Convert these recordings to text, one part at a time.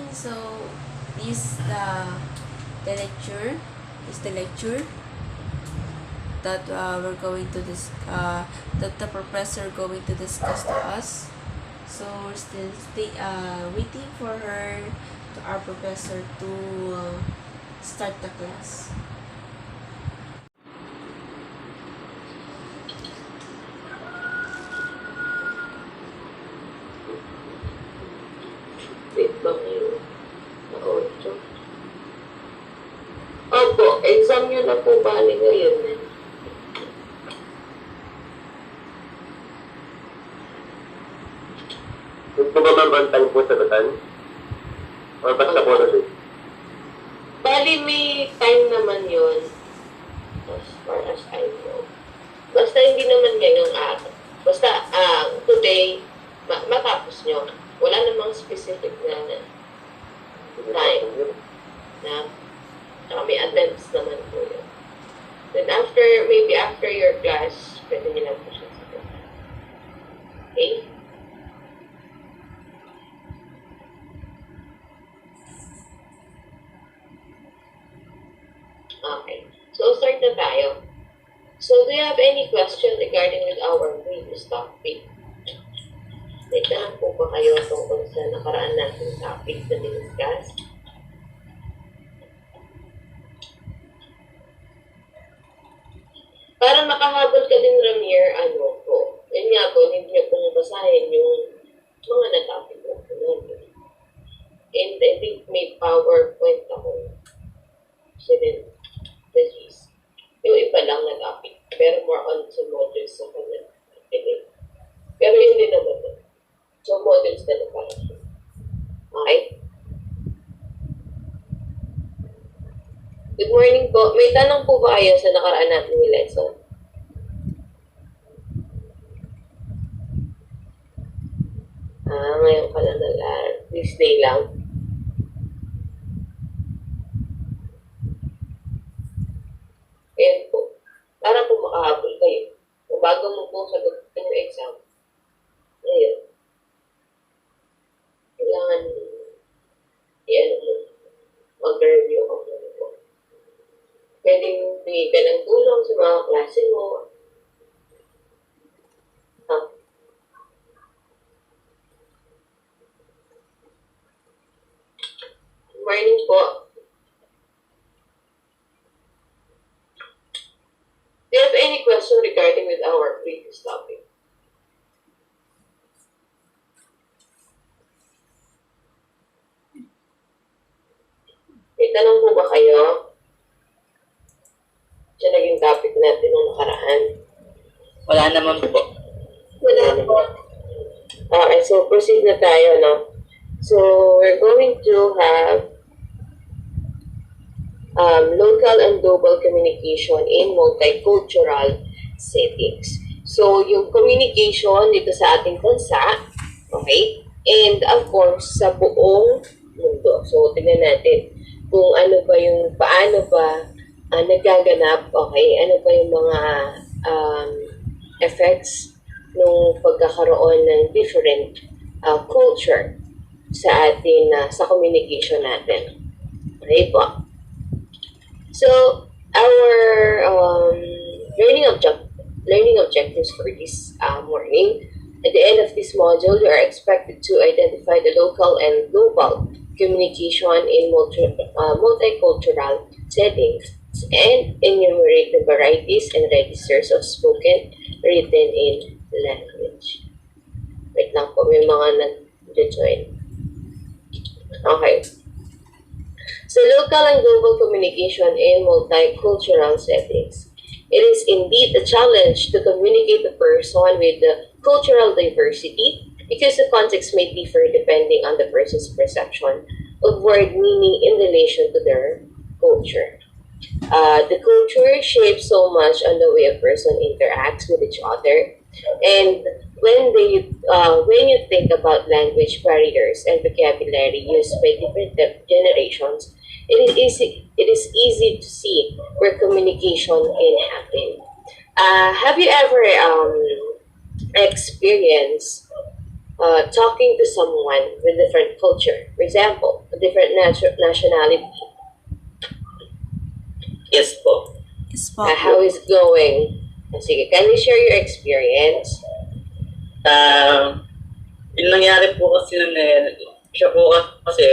So this the lecture is the lecture that we're going to that the professor going to discuss to us. So we're still waiting for her, to our professor, to start the class. Wait lang yung audio. Opo, exam nyo na po bali ngayon. Gusto ba mabantay po sa batan? O basta po na din? Bali may time naman yun. As far as I know. Basta hindi naman ngayong araw. Basta today, matapos nyo. Wala namang specific na time. Saka may attempts naman po yun. Then maybe after your class, pwede nyo lang po siya sabihin. Okay? Okay. So, start na tayo. So, do you have any question regarding with our previous topic? May tanong po ba kayo tungkol sa nakaraan natin topic na diniscuss? Para makahabol ka din, Ramier, yun nga po, hindi niyo pong basahin yung mga na-topic mo po namin. And I think may PowerPoint ako. Yung iba lang na topic, pero more on sa modules sa kanya. Pero yun din naman. So, modules na naman. Okay? Good morning po. May tanong po ba kayo sa nakaraan natin ni lesson? Ngayon pala this day lang. Ayan po. Para po makahabol kayo. Kung bago mo po sagutin yung exam, ngayon, kailangan mag-review ako po. Pwedeng bigay ka ng tulong sa mga klase mo. Good morning po. Do you have any question regarding with our previous topic? May tanong po ba kayo? Siya naging topic natin nung nakaraan. Wala naman po. Wala po. Okay, so proceed na tayo, no? So, we're going to have local and global communication in multicultural settings. So, yung communication dito sa ating bansa, okay? And of course, sa buong mundo. So, tingnan natin kung paano ba nagaganap, okay? Ano ba yung mga effects ng pagkakaroon ng different culture sa atin, sa communication natin. Okay po? So, our learning objectives for this morning. At the end of this module, you are expected to identify the local and global communication in multicultural settings and enumerate the varieties and registers of spoken, written in language. Wait lang po, may mga nag-join. Okay. So, local and global communication in multicultural settings. It is indeed a challenge to communicate a person with the cultural diversity because the context may differ depending on the person's perception of word meaning in relation to their culture. The culture shapes so much on the way a person interacts with each other. And when you think about language barriers and vocabulary used by different generations, it is easy to see where communication can happen. Have you ever experienced talking to someone with different culture. For example, a different nationality. Yes po. Yes po. How is it going? Sige, can you share your experience? Yung nangyari po kasi nun siya po kasi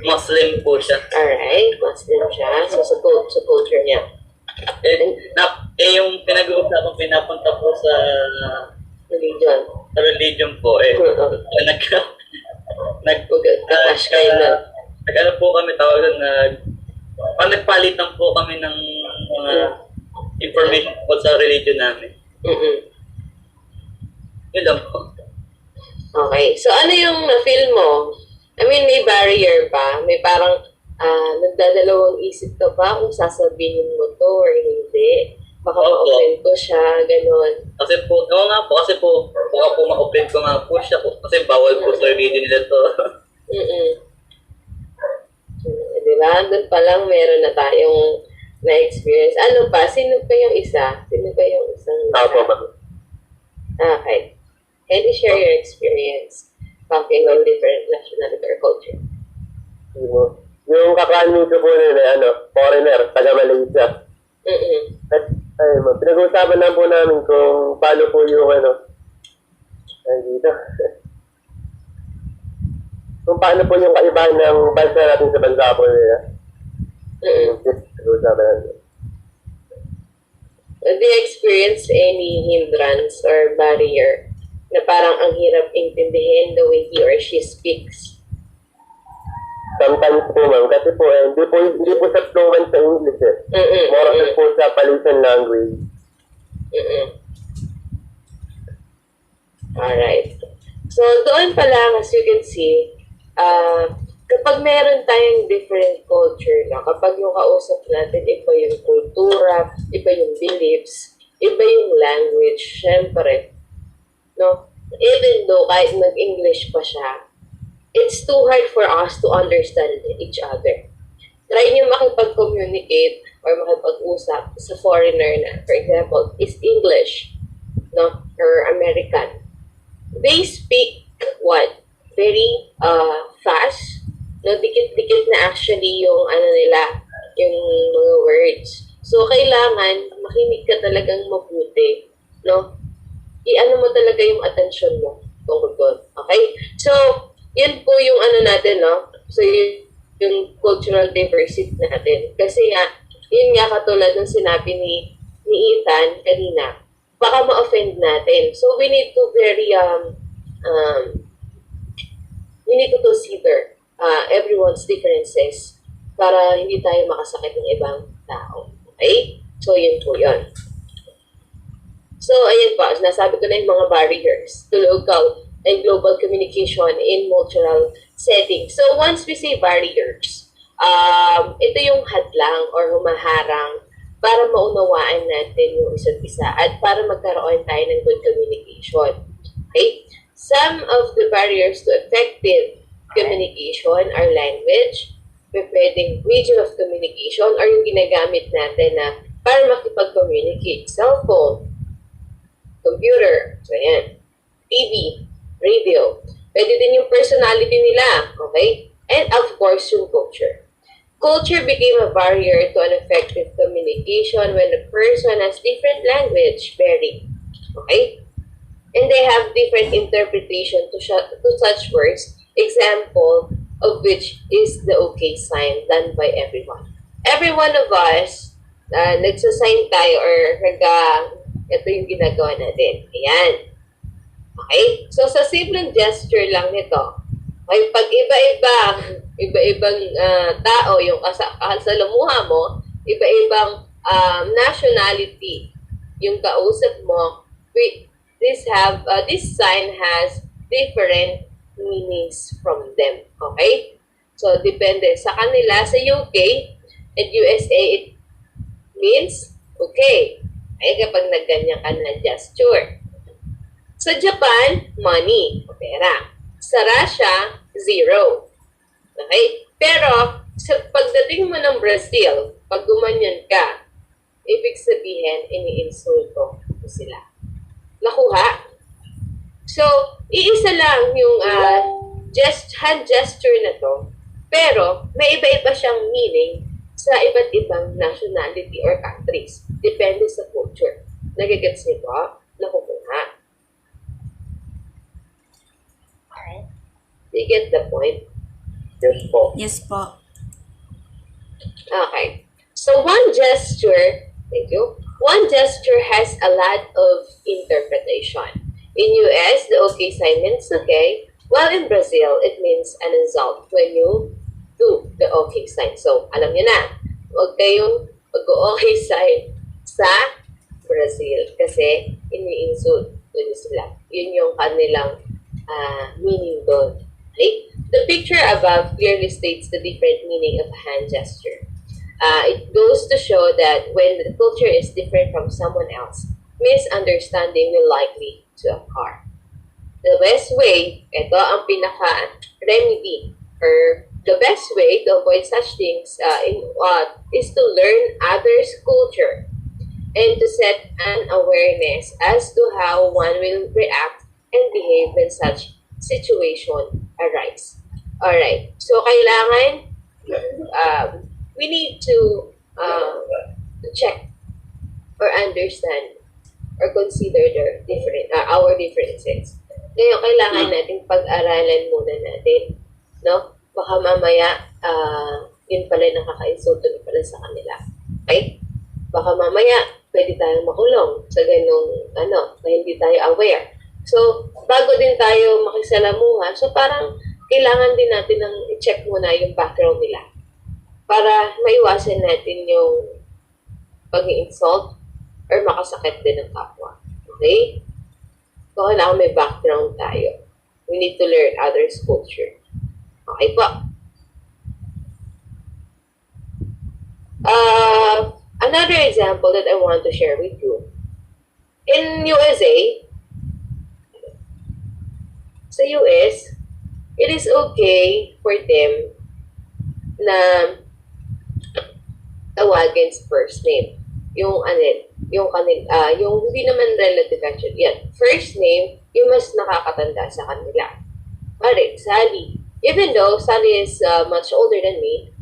Muslim po siya. Alright, Muslim siya. So, sa culture niya. Yung pinag-uusapan pinapunta po sa religion po Katash kayo na. Nag-ano po kami tawag doon nagpalitan po kami ng mga information po sa religion namin. Yun lang po. Okay. So, ano yung na-feel mo? I mean, may barrier ba? May parang nagdadalawang isip ka ba kung sasabihin mo to or hindi? Baka ma-offend ko siya, ganun. Kasi po, kasi po, baka po ma-offend ko nga po siya kasi bawal po sa religion nila to. Diba? Doon pa lang meron na tayong na-experience. Ano pa? Sino pa yung isa? Sino pa yung isang Okay. Can you share your experience talking on different nationality or culture? Yung kaklani ko po nila, foreigner, taga Malaysia. At, pinag-uusapan lang po namin kung paano po yung dito. Kung paano po yung kaibahan ng bansa natin sa bansa po nila. Pinag-uusapan namin. Do you experience any hindrance or barrier na parang ang hirap intindihin the way he or she speaks? Sometimes po, ma'am, kasi po, hindi po sa fluent sa English More or less po sa Palisian language. Alright. So, doon pa lang, as you can see, kapag meron tayong different culture na, kapag yung kausap natin, iba yung kultura, iba yung beliefs, iba yung language, syempre, no? Even though kahit nag-English pa siya, it's too hard for us to understand each other. Try nyo makipag-communicate or makipag-usap sa foreigner na, for example, is English, no? Or American. They speak what? Very fast. No, dikit-dikit na actually yung nila, yung mga words. So, kailangan makinig ka talagang mabuti, no? I-ano mo talaga yung attention mo tungkol doon. Okay? So, yan po yung natin, no? So, yung cultural diversity natin. Kasi nga, yun nga katulad ng sinabi ni Ethan kanina, baka ma-offend natin. So, we need to we need to consider everyone's differences para hindi tayo makasakit ng ibang tao. Okay? So, yun po yun. So, ayan po. Nasabi ko na yung mga barriers to local and global communication in multicultural settings. So, once we say barriers, ito yung hadlang or humaharang para maunawaan natin yung isa't isa at para magkaroon tayo ng good communication. Okay? Some of the barriers to effective communication are language, pwedeng medium of communication, or yung ginagamit natin na para makipag-communicate. Cellphone, computer, so yan, TV, radio. Pwede din yung personality nila, okay? And of course, yung culture. Culture became a barrier to an effective communication when a person has different language bearing, okay? And they have different interpretation to such words, example of which is the okay sign done by everyone. Every one of us, nagsasign tayo or ito yung ginagawa natin. Ayan. Okay? So, sa simpleng gesture lang nito, okay, pag iba-ibang tao, yung kasalamuha mo, iba-ibang nationality, yung kausap mo, this sign has different meanings from them. Okay? So, depende sa kanila. Sa UK and USA, it means okay. Ay, kapag nagganyan ka na gesture. Sa Japan, money, pera. Sa Russia, zero. Okay? Pero, sa pagdating mo ng Brazil, pag gumanyan ka, ibig sabihin, ini-insulto mo sila. Nakuha? So, iisa lang yung hand gesture na to, pero may iba-iba siyang meaning sa iba't ibang nationality or countries. Depende sa culture. Nagigets niyo po? Nakukuha. You get the point? Yes po. Yes po. Okay. So, one gesture, thank you. One gesture has a lot of interpretation. In US, the okay sign means okay, while in Brazil, it means an insult when you do the okay sign. So, alam niyo na, huwag kayong mag-okay sign sa Brazil kasi ini-insult nyo sila. Yun yung kanilang meaning doon. Okay? The picture above clearly states the different meaning of a hand gesture. It goes to show that when the culture is different from someone else, misunderstanding will likely to occur. The best way, ito ang pinaka-remedy, or the best way to avoid such things is to learn others' culture and to set an awareness as to how one will react and behave when such situation arise. Alright, so kailangan we need to check or understand or consider our differences. Ngayon, kailangan natin pag-aralan muna natin, no? Baka mamaya, yun pala nakaka-insulto na pala sa kanila. Okay? Baka mamaya, pwede tayong makulong sa ganung, na hindi tayo aware. So, bago din tayo makisalamuha, so parang kailangan din natin ng i-check muna yung background nila para maiwasan natin yung pag-insult or makasakit din ng kapwa. Okay? So, kailangan may background tayo. We need to learn others' culture. Okay po. Another example that I want to share with you. In USA, sa US, it is okay for them na tawagin sa first name. Yung hindi naman relative actually. Yan. First name, yung mas nakakatanda sa kanila. Pare, Sally. Even though Sally is much older than me,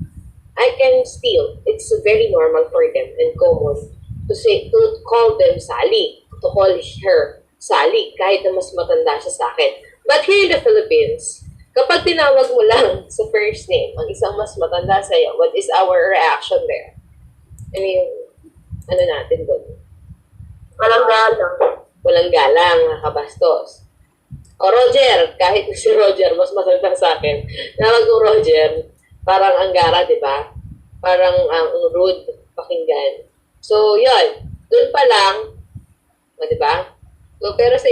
I can still, it's very normal for them and common to call them Sally, to call her Sally, kahit na mas matanda siya sa akin. But here in the Philippines, kapag tinawag mo lang sa first name, ang isang mas matanda sa'yo, what is our reaction there? Ano yung, natin doon? Walang galang. Walang galang, nakabastos. O Roger, kahit si Roger, mas matanda sa akin. Nawag ko Roger, parang ang gara, di ba? Parang ang rude pakinggan. So, yun. Doon pa lang, di ba? So, pero sa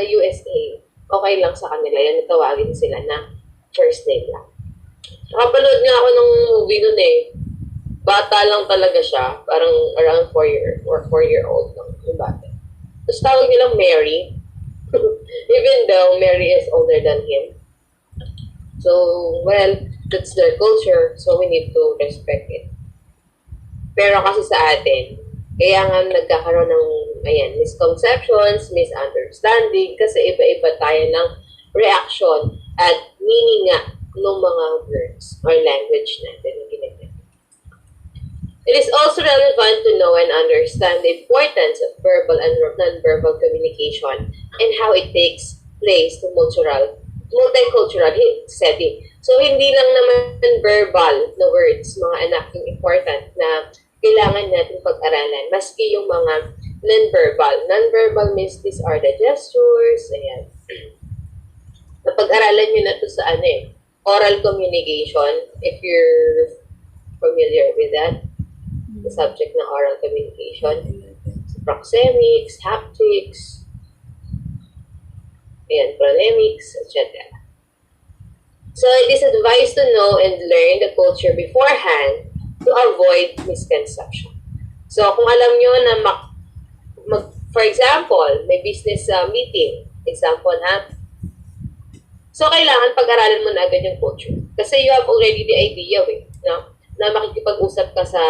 USA, okay lang sa kanila. Yan, natawagin sila na first name lang. Nakapanood nga ako ng movie nun eh. Bata lang talaga siya. Parang around 4-year-old lang yung bata. Tapos tawag nilang Mary. Even though Mary is older than him. So, well, that's their culture. So, we need to respect it. Pero kasi sa atin, kaya nga nagkakaroon ng misconceptions, misunderstanding, kasi iba-iba tayo ng reaction at meaning nga ng mga words or language natin na ginagawa. It is also relevant to know and understand the importance of verbal and non-verbal communication and how it takes place to multicultural setting. So, hindi lang naman verbal na words, mga anak, yung important na kailangan natin pag-aralan. Maski yung mga non-verbal. Non-verbal means these are the gestures. Ayan. Napag-aralan nyo na to sa oral communication, if you're familiar with that. The subject ng oral communication. Proxemics, haptics, phronemics, etc. So, it is advised to know and learn the culture beforehand to avoid misconception. So, kung alam nyo na for example, may business meeting, example ha, so kailangan pag-aralan mo na agad yung culture. Kasi you have already the idea na makikipag-usap ka sa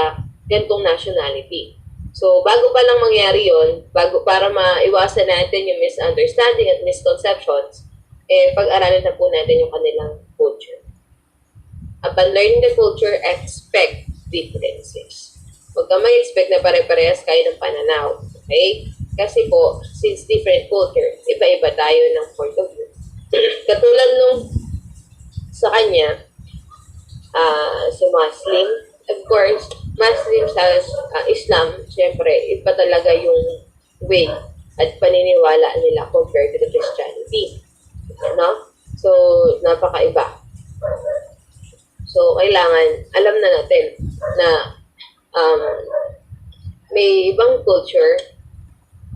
gantong nationality. So, bago pa lang mangyari yon, para maiwasan natin yung misunderstanding at misconceptions, pag-aralan na po natin yung kanilang culture. Upon learning the culture, expect differences. Huwag ka mag-expect na pare-parehas kayo ng pananaw. Okay? Kasi po, since different culture, iba-iba tayo ng point of view. Katulad nung sa kanya, si Muslim, of course, Muslim sa Islam, syempre, iba talaga yung way at paniniwala nila compared to the Christianity. No? So, napakaiba. So, kailangan, alam na natin na may ibang culture,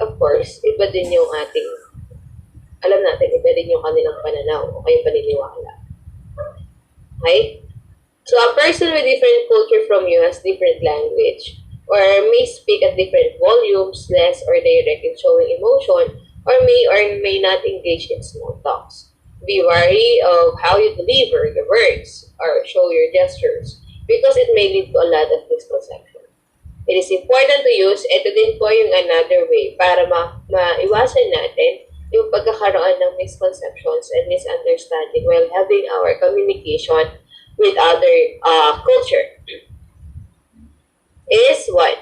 of course, iba din yung ating, alam natin, iba din yung kanilang pananaw o kaya paniniwala. Okay? So, a person with different culture from you has different language or may speak at different volumes, less or direct in showing emotion, or may not engage in small talks. Be wary of how you deliver your words or show your gestures because it may lead to a lot of misconception. It is important to use, ito din po yung another way para maiwasan natin yung pagkakaroon ng misconceptions and misunderstanding while having our communication with other culture is what?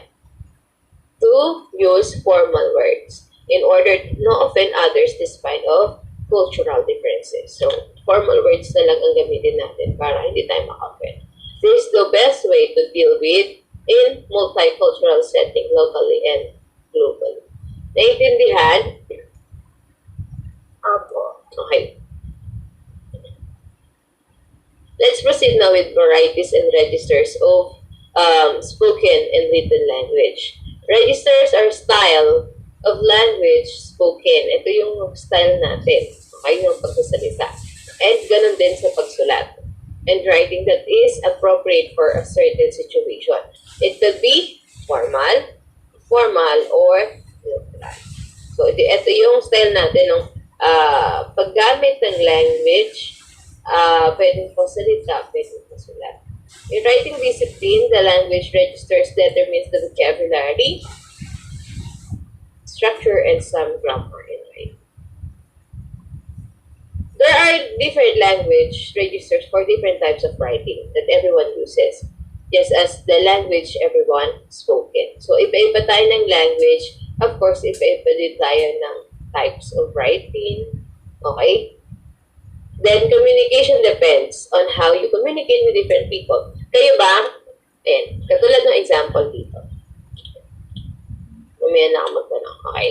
To use formal words in order to not offend others despite of cultural differences. So, formal words na lang ang gamitin natin para hindi tayo maka-offend. This is the best way to deal with in multicultural setting locally and globally. Naintindihan? Apo. Okay. Let's proceed now with varieties and registers of spoken and written language. Registers are style of language spoken. Ito yung style natin. Okay, yung pagsasalita. And ganun din sa pagsulat. And writing that is appropriate for a certain situation. It could be formal, or neutral. So, ito yung style natin ng paggamit ng language. Pwedeng pasalita, pwedeng pasulat. In writing discipline, the language registers determines the vocabulary, structure, and some grammar in writing. There are different language registers for different types of writing that everyone uses, just as the language everyone spoken. So, iba-iba tayo ng language. Of course, iba-iba din tayo ng types of writing. Okay? Then, communication depends on how you communicate with different people. Kayo ba? Ayan. Katulad ng example dito. Mamaya na ako magtanong. Okay.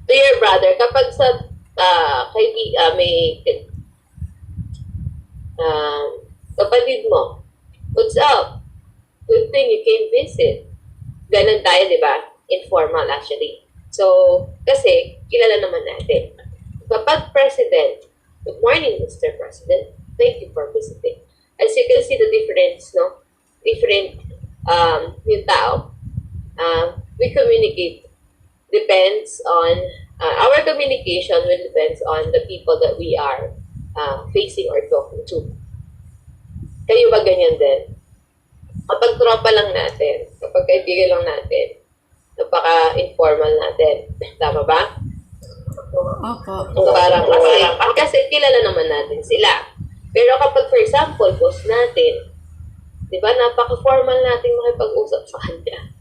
To your brother, kapag sa kapatid mo, what's up? Good thing you came visit. Ganon tayo, di ba? Informal actually. So, kasi, kilala naman natin. Kapag president, good morning, Mr. President. Thank you for visiting. As you can see the difference, no? Different yung tao. We communicate. Depends on, our communication will depends on the people that we are facing or talking to. Kayo ba ganyan din? Kapag tropa lang natin, kapag kaibigan lang natin, napaka-informal natin. Tama ba? Opo. Parang kasi kilala naman natin sila. Pero kapag, for example, boss natin, di ba, napaka-formal natin makipag-usap sa kanya.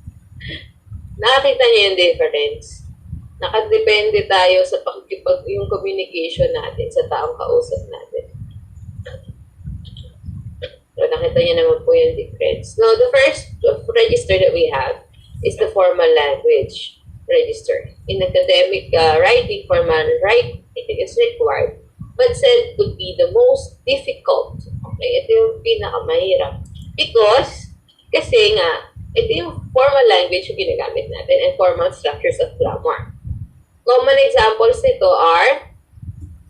Nakakita niyo yung difference. Nakadepende tayo sa yung communication natin sa taong kausap natin. So, nakita niyo naman po yung difference. No, the first register that we have is the formal language register. In academic writing, formal writing is required, but said to be the most difficult. Okay, ito yung pinakamahirap. Because, kasi nga, ito yung formal language yung ginagamit natin and formal structures of grammar. Common examples nito are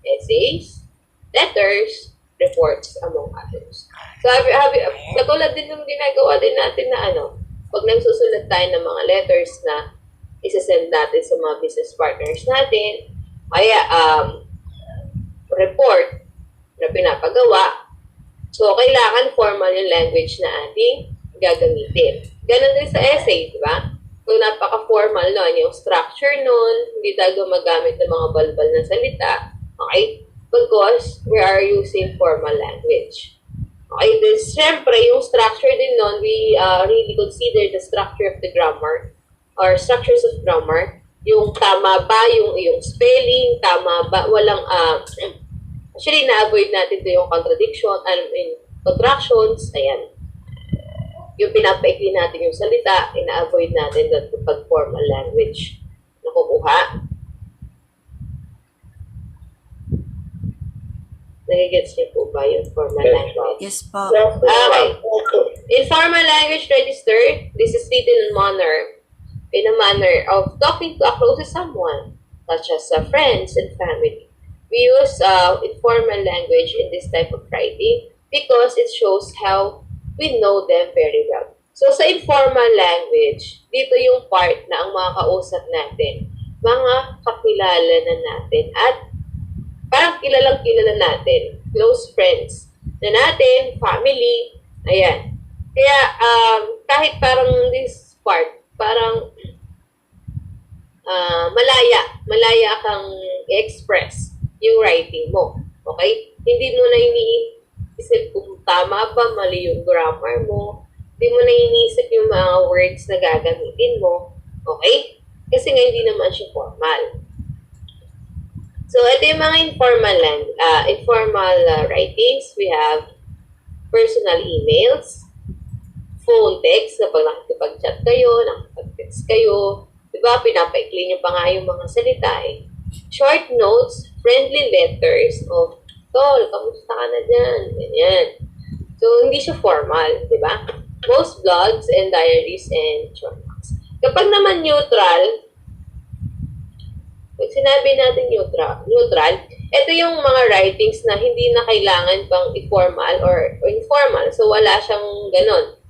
essays, letters, reports, among others. So, katulad din yung ginagawa din natin na pag nagsusulat tayo ng mga letters na isasend natin sa mga business partners natin, kaya report na pinapagawa. So, kailangan formal yung language na ating gagamitin. Ganon din sa essay, di ba? So, napaka-formal nun. Yung structure nun, hindi tayo gumagamit ng mga balbal na salita. Okay? Because we are using formal language. Okay? Then, syempre, yung structure din nun, we really consider the structure of the grammar or structures of grammar. Yung tama ba, yung spelling, tama ba, walang, actually, na-avoid natin ito yung contradiction, contractions, ayan. Yung pinapaikli natin yung salita, ina-avoid natin doon kapag formal language. Nakukuha? Nagigets niyo po ba yung formal language? Yes po. Okay. Informal language register, this is written in a manner of talking to a closest someone, such as friends and family. We use informal language in this type of writing because it shows how we know them very well. So, sa informal language, dito yung part na ang mga kausap natin, mga kakilala na natin, at parang kilalang-kilala natin, close friends na natin, family, ayan. Kaya, kahit parang this part, parang malaya kang i-express yung writing mo. Okay? Hindi mo na iniisip kung tama ba, mali yung grammar mo. Hindi mo na iniisip yung mga words na gagamitin mo. Okay? Kasi nga hindi naman siya formal. So, ito yung mga informal writings. We have personal emails, phone text, kapag nakikipag-chat kayo, nakikipag-text kayo. Diba, pinapaikli nyo pa nga yung mga salita eh. Short notes, friendly letters of, Tol, kamusta ka na dyan? Ganyan. So, hindi siya formal, di ba? Most blogs and diaries and journals. Kapag naman neutral, pag sinabi natin neutral, ito yung mga writings na hindi na kailangan pang informal or informal. So, wala siyang ganon.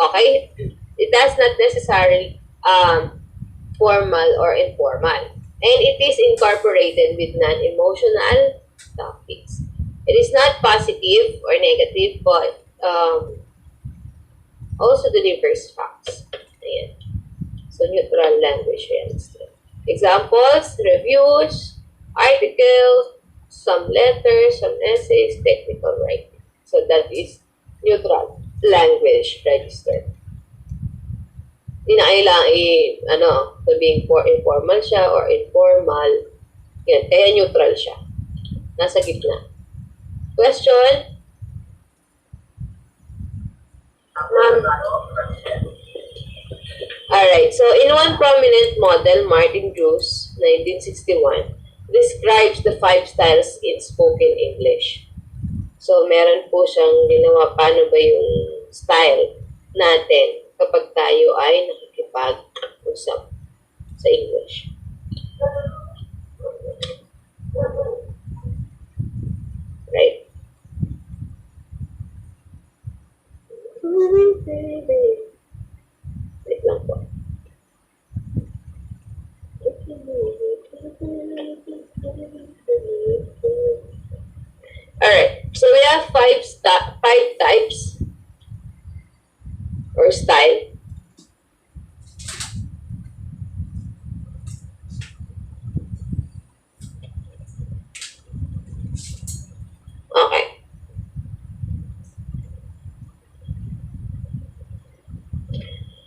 Okay? It does not necessarily formal or informal. And it is incorporated with non-emotional topics. It is not positive or negative, but also delivers facts. Ayan. So, neutral language. Examples, reviews, articles, some letters, some essays, technical writing. So, that is neutral language registered. Hindi na kailangan sabihin informal siya or informal. Yan, kaya neutral siya. Nasa gitna. Question? Alright, so in one prominent model, Martin Drews, 1961, describes the 5 styles in spoken English. So, meron po siyang ginawa paano ba yung style natin kapag tayo ay nakikipag-usap sa English. Right? Wait lang po. Alright, so we have 5 types or style. Okay.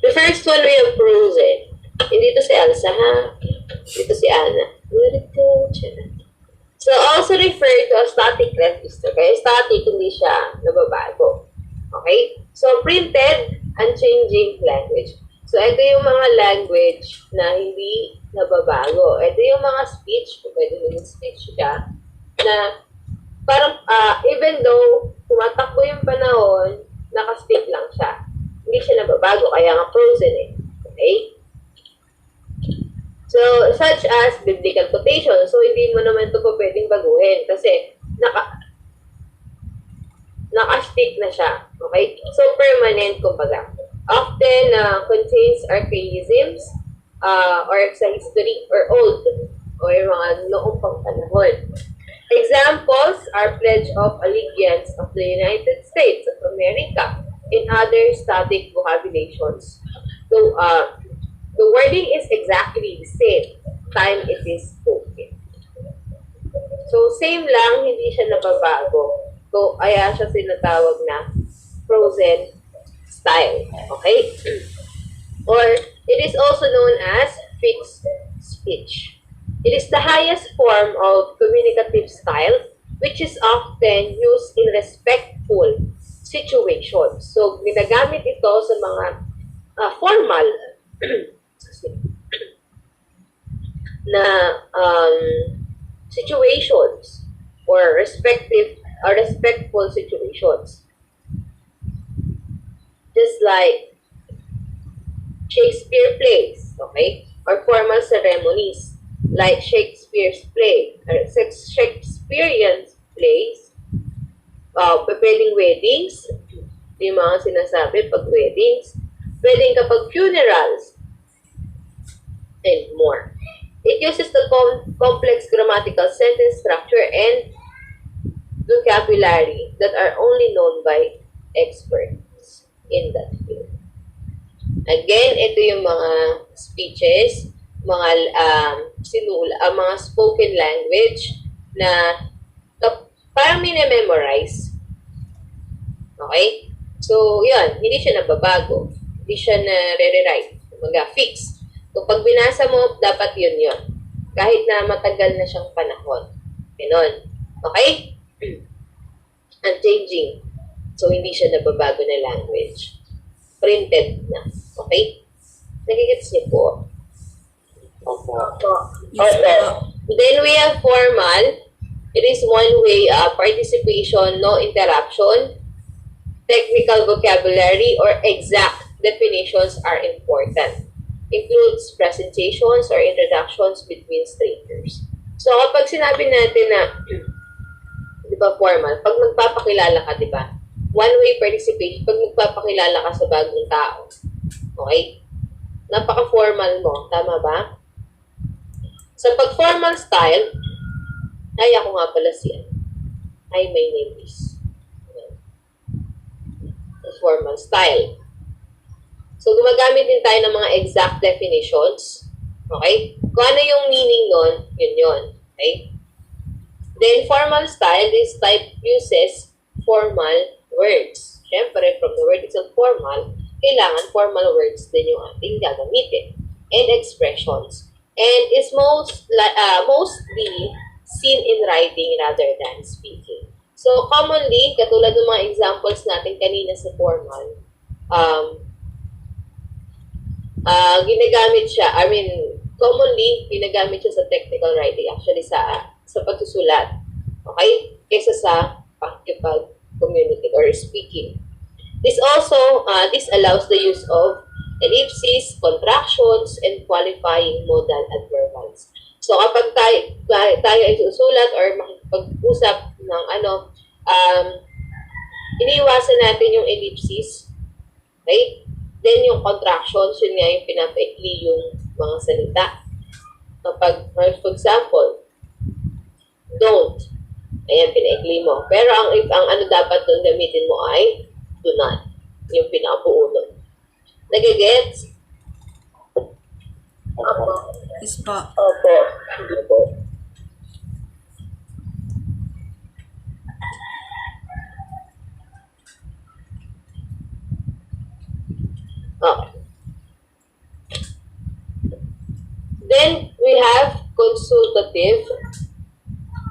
The first one we have Frozen. Hindi to si Elsa, ha? Dito si Anna. So, also referred to as static register. Kaya static, hindi siya nababago. Okay? So, printed, unchanging language. So, ito yung mga language na hindi nababago. Ito yung mga speech, kung pwede yung speech siya, na parang, even though tumatakbo yung panahon, nakastick lang siya. Hindi siya nababago, kaya nga frozen eh. Okay? So, such as biblical quotation. So, hindi mo naman ito po pwedeng baguhin kasi naka-stick na siya. Okay? So, permanent, kumbaga. Often, contains archaisms or sa history or old or mga noong pang panahon. Examples are Pledge of Allegiance of the United States of America and other static vocabulations. So, the wording is exactly the same time it is spoken. So, same lang, hindi siya nababago. So, kaya siya sinatawag na frozen style. Okay? Or, it is also known as fixed speech. It is the highest form of communicative style which is often used in respectful situations. So, ginagamit ito sa mga formal na situations or respectful situations. Just like Shakespeare plays, okay? Or formal ceremonies like Shakespeare's play or Shakespearean plays, pwedeng weddings, yung mga sinasabi pag weddings, pwedeng kapag funerals, and more. It uses the complex grammatical sentence structure and vocabulary that are only known by experts in that field. Again, ito yung mga speeches, mga mga spoken language na parang minimemorize. Okay? So, yun, hindi siya nababago. Hindi siya na-rewrite. Mag-fix. So, pag binasa mo, dapat yun. Kahit na matagal na siyang panahon. Ganon. Okay? Unchanging. So, hindi siya nababago na language. Printed na. Okay? Nagigits niyo po. Then we have formal. It is one way participation, no interruption. Technical vocabulary or exact definitions are important. Includes presentations or introductions between strangers. So, kapag sinabi natin na, di ba, formal, pag nagpapakilala ka, di ba, one-way participation, pag nagpapakilala ka sa bagong tao, okay, napaka-formal mo, tama ba? Sa pag-formal style, ay, ako nga pala siya. Hi, my name is. Formal style. So, gumagamit din tayo ng mga exact definitions. Okay? Kung ano yung meaning nun, yun. Okay? Then, formal style, this type uses formal words. Siyempre, from the word itself formal, kailangan formal words din yung ating gagamitin. And expressions. And is mostly seen in writing rather than speaking. So, commonly, katulad ng mga examples natin kanina sa formal, ginagamit siya, commonly, ginagamit siya sa technical writing, actually sa pagsusulat. Okay? Kesa sa pakikipag-communicate or speaking. This allows the use of ellipses, contractions, and qualifying modal adverbals. So, kapag tayo ay susulat or makikipag-usap ng iniiwasan natin yung ellipses. Okay? Then, yung contractions, yun nga yung pinapaikli yung mga salita. Kapag, for example, don't. Ayan, pinaikli mo. Pero, ang ano dapat doon gamitin mo ay do not. Yung pinabuo doon. Nagigets? Yes po. Opo. Okay. Then, we have consultative,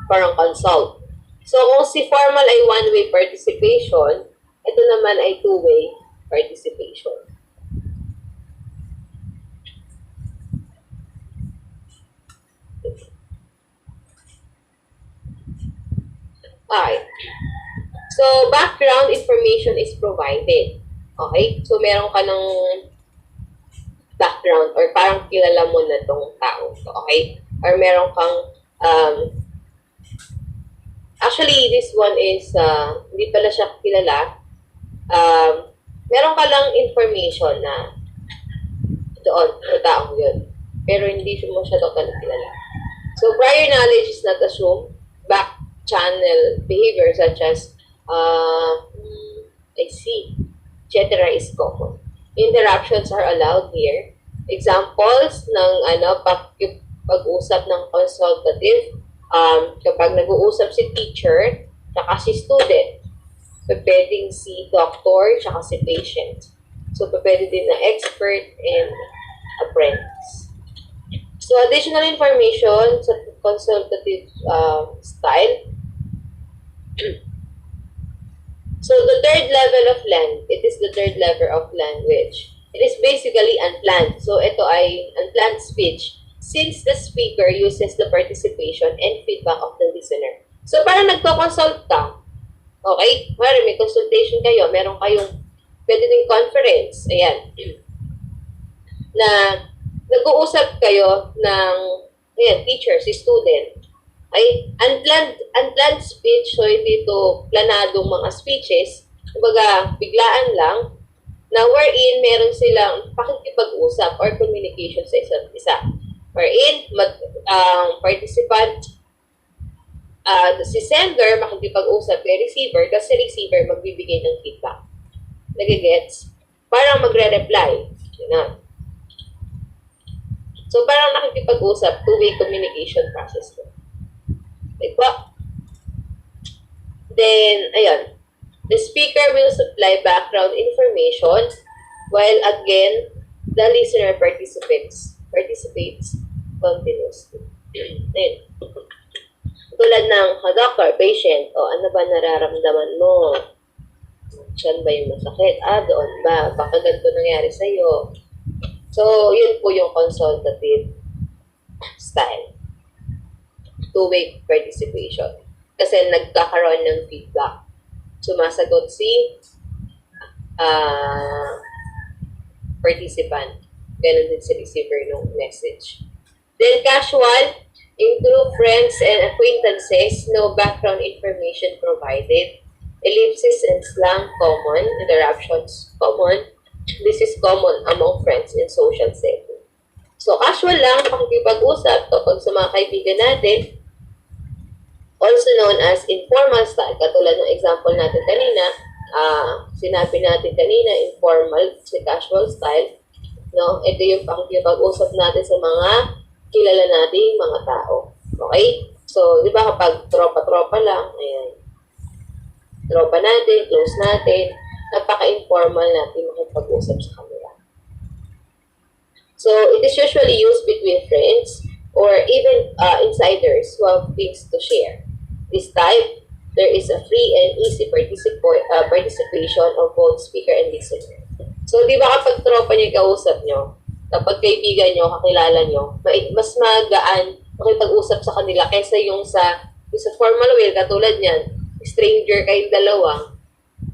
parang consult. So, kung si formal ay one-way participation, ito naman ay two-way participation. Alright. So, background information is provided. Okay? So, meron ka ng background or parang kilala mo na tong tao. Okay? Or meron kang actually, this one is hindi pala siya kilala. Meron ka lang information na doon, sa taong yun. Pero hindi mo siya totally kilala. So, prior knowledge is not assumed. Back channel behavior such as I see, etc. is common. Interruptions are allowed here. examples ng pag-usap ng consultative, kapag nag-uusap si teacher, tsaka si student, pwedeng si doctor, tsaka si patient. So, pwede din na expert and apprentice. So, additional information sa consultative style. So, the third level of it is the third level of language. It is basically unplanned. So, ito ay unplanned speech since the speaker uses the participation and feedback of the listener. So, parang nagko-consult ka. Okay? May consultation kayo. Meron kayong pwede din conference. Ayan. Na nag-uusap kayo ng teacher, si student. Ay, unplanned speech. So, hindi ito planadong mga speeches. Kumbaga, biglaan lang na wherein meron silang pakikipag-usap or communication sa isa't isa. Wherein, participant, si sender makikipag-usap kay receiver kasi receiver magbibigay ng feedback. Nagigets? Parang magre-reply. So, parang nakikipag-usap, two-way communication process ko. Diba? Then, ayun. The speaker will supply background information while again, the listener participates continuously. Ayun. Tulad ng doctor, patient, ano ba nararamdaman mo? Saan ba yung masakit? Doon ba? Baka ganito nangyari sa'yo. So, yun po yung consultative style. Two-way participation. Kasi nagkakaroon ng feedback. Sumasagot si participant. Ganun din si receiver ng message. Then casual, include friends and acquaintances, no background information provided. Ellipses and slang common, interruptions common. This is common among friends in social setting. So casual lang, makikipag-usap tungkol sa mga kaibigan natin. Also known as informal style, katulad ng example natin kanina, sinabi natin kanina, informal, si casual style, no? Ito yung pakikipag-usap natin sa mga kilala nating mga tao. Okay? So, di ba kapag tropa-tropa lang, ayan, tropa natin, close natin, napaka-informal natin makipag-usap sa kanila. So, it is usually used between friends or even insiders who have things to share. This type, there is a free and easy participation of both speaker and listener. So, di ba kapag tropa niyo kausap niyo, kapag kaibigan niyo, kakilala niyo, mas magaan makipag-usap sa kanila kaysa yung sa formal way, katulad niyan, stranger kayong dalawa,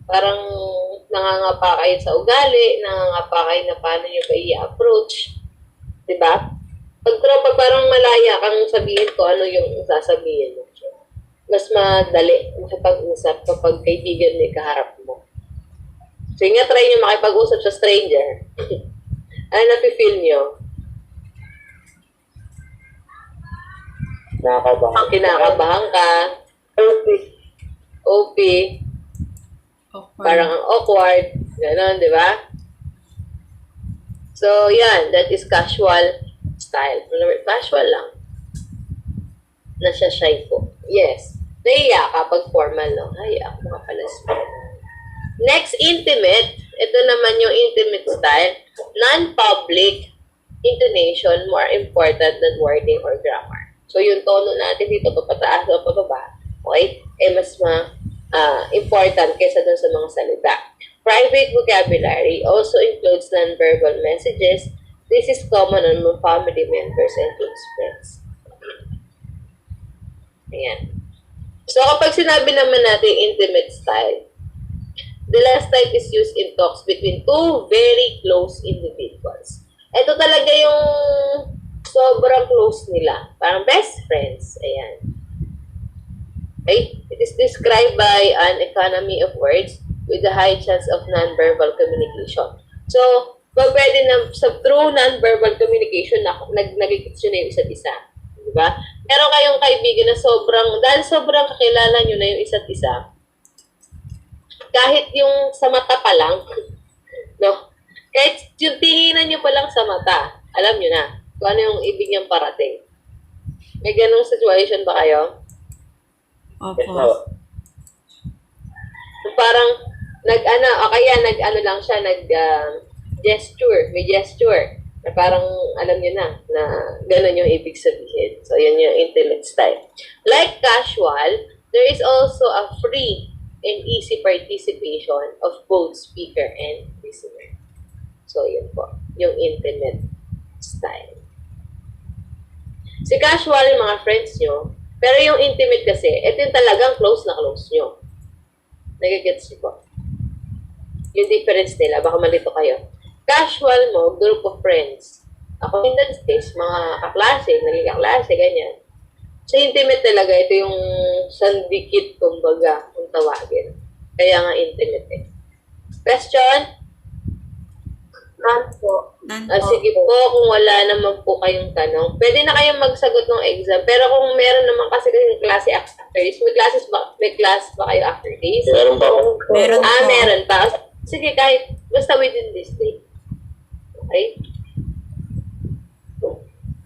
parang nangangapa kayo sa ugali, nangangapa kayo na paano niyo ba i-approach. Di ba? Pag tropa, parang malaya kang sabihin ko ano yung sasabihin mo. Mas madali makipag-usap kapag kaibigan may kaharap mo. So, nga, try nyo makipag-usap sa stranger. Ano nafe-feel nyo? Kinakabahan ka. OP. Parang ang awkward. Ganon, di ba? So, yan. That is casual style. Casual lang. Nasa shy po. Yes. Nahiya ka pag formal, no? Nahiya ka mga palas. Next, intimate. Ito naman yung intimate style. Non-public intonation more important than wording or grammar. So, yung tono natin dito, papataas o pababa, okay? Mas important kaysa dun sa mga salita. Private vocabulary also includes non-verbal messages. This is common among family members and close friends. Ayan. So, kapag sinabi naman natin intimate style, the last type is used in talks between two very close individuals. Ito talaga yung sobrang close nila. Parang best friends. Ayan. Okay? It is described by an economy of words with a high chance of non-verbal communication. So, pwede na through non-verbal communication, nagigits yun na yung isa't isa. Diba? Meron kayong kaibigan na dahil sobrang kakilala nyo na yung isa't isa, kahit yung sa mata pa lang, no? Kahit yung tinginan nyo pa lang sa mata, alam nyo na kung ano yung ibig niyang parating. May ganong situation ba kayo? Opo. Parang, nag-ano lang siya, gesture, may gesture. Na parang, alam nyo na gano'n yung ibig sabihin. So, yun yung intimate style. Like casual, there is also a free and easy participation of both speaker and listener. So, yun po, yung intimate style. Si casual, yung mga friends nyo, pero yung intimate kasi, ito yung talagang close na close nyo. Nagigets niyo po. Yung difference nila, baka malito kayo. Casual mo, group of friends. Acquaintance days, mga kaklase, naging kaklase, ganyan. So, intimate talaga, ito yung sandikit, kumbaga, kung tawagin. Kaya nga intimate eh. Question? None po. Sige po, kung wala naman po kayong tanong, pwede na kayong magsagot ng exam. Pero kung meron naman kasi kayong klase after days, may class ba kayo after days? Meron pa ako. Meron po. Meron pa. Sige, kahit basta within this day. Okay?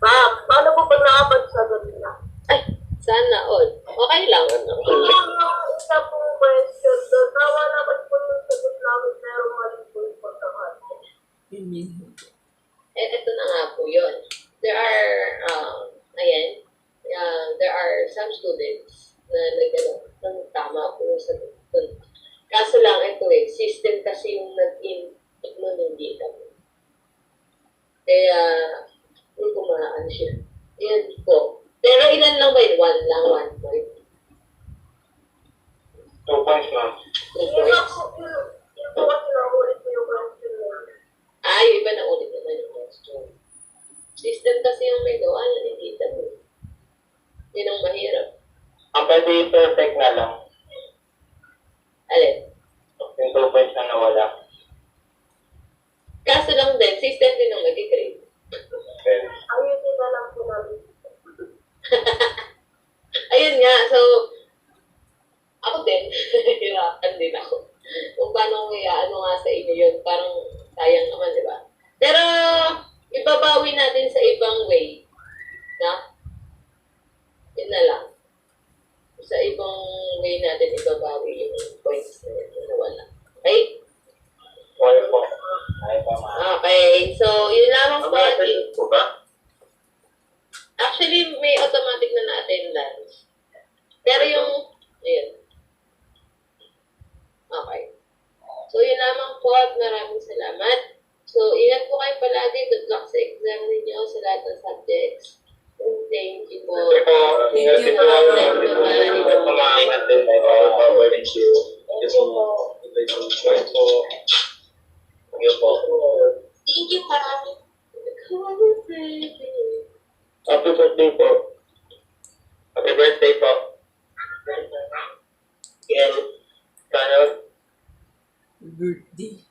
Ma'am, paano po pag nakapagsagot na? Ay, sana all. Okay lang. Ma'am, isa pong question doon. Tawa naman po yung sagot namin, pero mali po yung pagkakataon. Ito na nga po yun. There are some students na tama po yung sagot. Kaso lang ito system kasi yung nag-input mo hindi kami. Kaya, hindi ko maaan siya. Yan po. Pero ilan lang ba yun? 1 lang, 1 point. 2 points lang. 2 points. Yung po kasi naulit ko yung question na. Yung iba na ulit naman yung question. System kasi yung may gawa na nakikita mo. Yun ang mahirap. Ang pwede perfect na lang. Alin? Yung 2 points na nawala. Kaso lang din, system din ang nag-grade. Okay. Ayusin na lang po namin. Ayun nga, so, ako din, hirapan din ako. Kung paano ano nga sa inyo yun, parang sayang naman, di ba? Pero, ibabawi natin sa ibang way. Na? Yun na lang. Sa ibang way natin ibabawi yung points na yun na nawala. Okay? Okay po. Ay pa ma. Okay, so, yun lamang po. Po ba? Actually, may automatic na na-attendance. Pero yung, ayun. Okay. So, yun lamang po at maraming salamat. So, ingat po kayo palagi. Good luck sa exam ninyo sa lahat ng subjects. Thank you po. Thank you po. Ingat din tayo. Thank you. Thank you po. Thank you po. Thank you, ma'am. Happy birthday po. Happy birthday po. Yan. Sana Birthday.